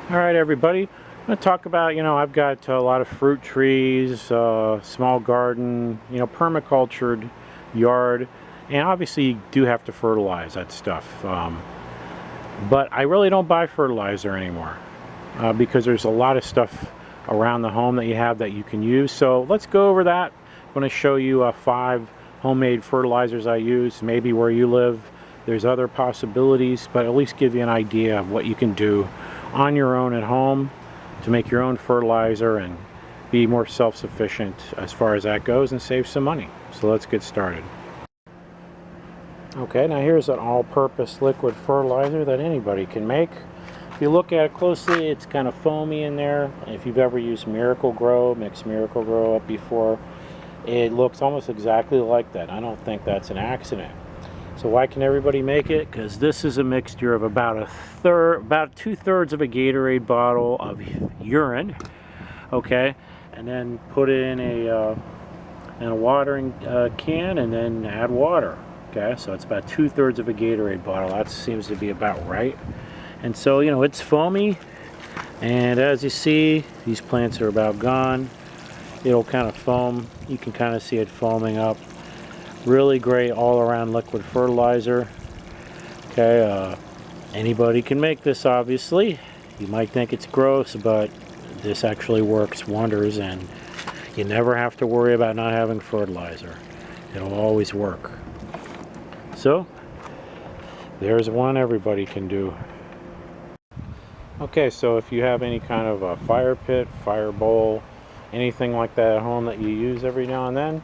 All right, everybody. I'm going to talk about, I've got a lot of fruit trees, small garden, permacultured yard, and obviously you do have to fertilize that stuff. But I really don't buy fertilizer anymore because there's a lot of stuff around the home that you have that you can use. So let's go over that. I'm going to show you 5 homemade fertilizers I use. Maybe where you live, there's other possibilities, but at least give you an idea of what you can do on your own at home to make your own fertilizer and be more self-sufficient as far as that goes and save some money. So let's get started. Okay, now here's an all-purpose liquid fertilizer that anybody can make. If you look at it closely, it's kind of foamy in there. If you've ever used Miracle-Gro, mixed Miracle-Gro up before, it looks almost exactly like that. I don't think that's an accident. So why can everybody make it? Because this is a mixture of about about 2/3 of a Gatorade bottle of urine, okay, and then put it in a watering can, and then add water. Okay, so it's about 2/3 of a Gatorade bottle. That seems to be about right. And so it's foamy, and as you see, these plants are about gone. It'll kind of foam. You can kind of see it foaming up. Really great all-around liquid fertilizer. Okay, anybody can make this, obviously. You might think it's gross, but this actually works wonders, and you never have to worry about not having fertilizer. It'll always work. So there's one everybody can do. Okay, so if you have any kind of a fire pit, fire bowl, anything like that at home that you use every now and then,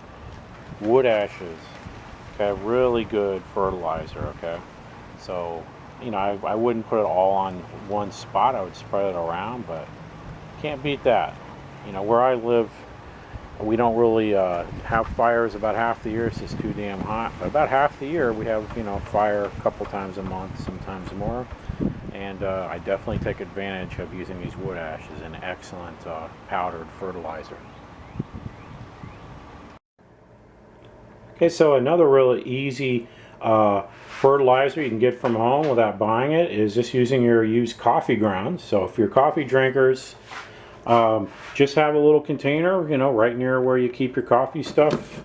wood ashes. Okay, really good fertilizer. Okay, so I wouldn't put it all on one spot. I would spread it around, but can't beat that. Where I live, we don't really have fires about half the year. It's just too damn hot. But about half the year we have fire a couple times a month, sometimes more. And I definitely take advantage of using these wood ashes, an excellent powdered fertilizer. Okay, so another really easy fertilizer you can get from home without buying it is just using your used coffee grounds. So if you're coffee drinkers, just have a little container, right near where you keep your coffee stuff.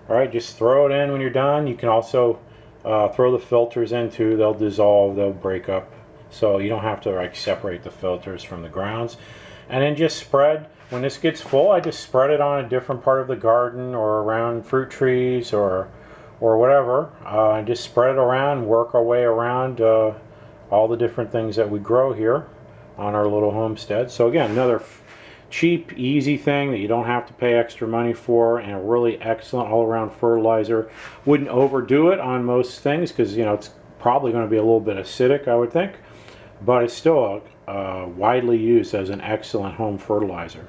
All right, just throw it in when you're done. You can also throw the filters in too. They'll dissolve, they'll break up. So you don't have to separate the filters from the grounds. And then just spread. When this gets full, I just spread it on a different part of the garden or around fruit trees or whatever. And just spread it around, work our way around all the different things that we grow here on our little homestead. So again, another cheap, easy thing that you don't have to pay extra money for, and a really excellent all-around fertilizer. Wouldn't overdo it on most things because it's probably going to be a little bit acidic, I would think, but it's still widely used as an excellent home fertilizer.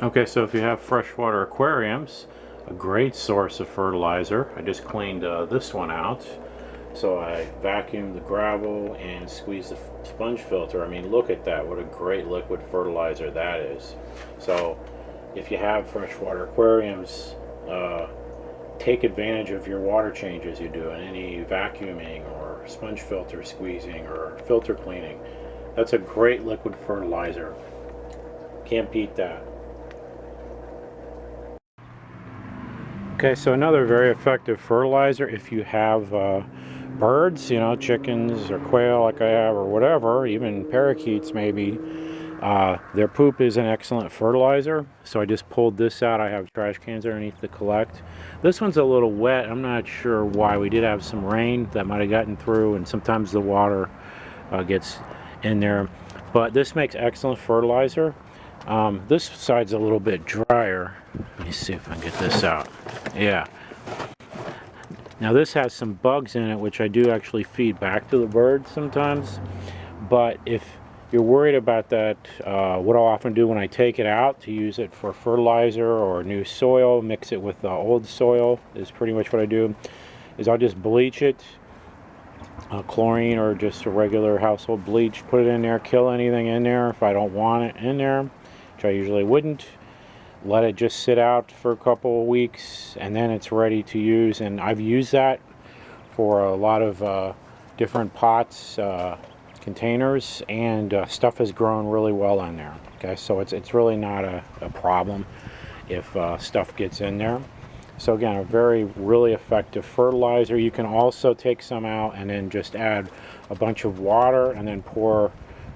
Okay, so if you have freshwater aquariums, a great source of fertilizer. I just cleaned this one out. So I vacuumed the gravel and squeezed the sponge filter. I mean, look at that. What a great liquid fertilizer that is. So if you have freshwater aquariums, take advantage of your water changes you do and any vacuuming or sponge filter squeezing or filter cleaning. That's a great liquid fertilizer. Can't beat that. Okay, so another very effective fertilizer if you have birds, chickens or quail like I have or whatever, even parakeets maybe. Their poop is an excellent fertilizer. So I just pulled this out. I have trash cans underneath to collect. This one's a little wet. I'm not sure why. We did have some rain that might have gotten through, and sometimes the water gets in there. But this makes excellent fertilizer. This side's a little bit drier. Let me see if I can get this out. Yeah. Now this has some bugs in it, which I do actually feed back to the birds sometimes. But if you're worried about that, what I'll often do when I take it out to use it for fertilizer or new soil, mix it with old soil is pretty much what I do, is I'll just bleach it, chlorine or just a regular household bleach, put it in there, kill anything in there if I don't want it in there, which I usually wouldn't. Let it just sit out for a couple of weeks, and then it's ready to use. And I've used that for a lot of different pots. containers, and stuff has grown really well in there. Okay, so it's really not a problem if stuff gets in there. So again, a really effective fertilizer. You can also take some out and then just add a bunch of water and then pour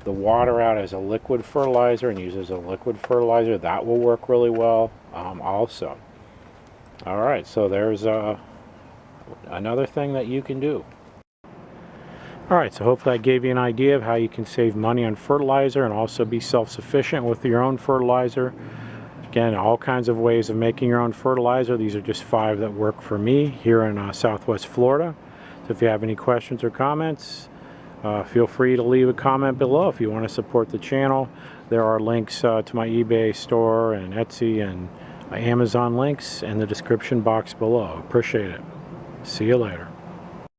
the water out as a liquid fertilizer and use as a liquid fertilizer. That will work really well also. All right, so there's another thing that you can do. All right, so hopefully I gave you an idea of how you can save money on fertilizer and also be self-sufficient with your own fertilizer. Again, all kinds of ways of making your own fertilizer. These are just 5 that work for me here in Southwest Florida. So if you have any questions or comments, feel free to leave a comment below. If you want to support the channel, there are links to my eBay store and Etsy and Amazon links in the description box below. Appreciate it. See you later.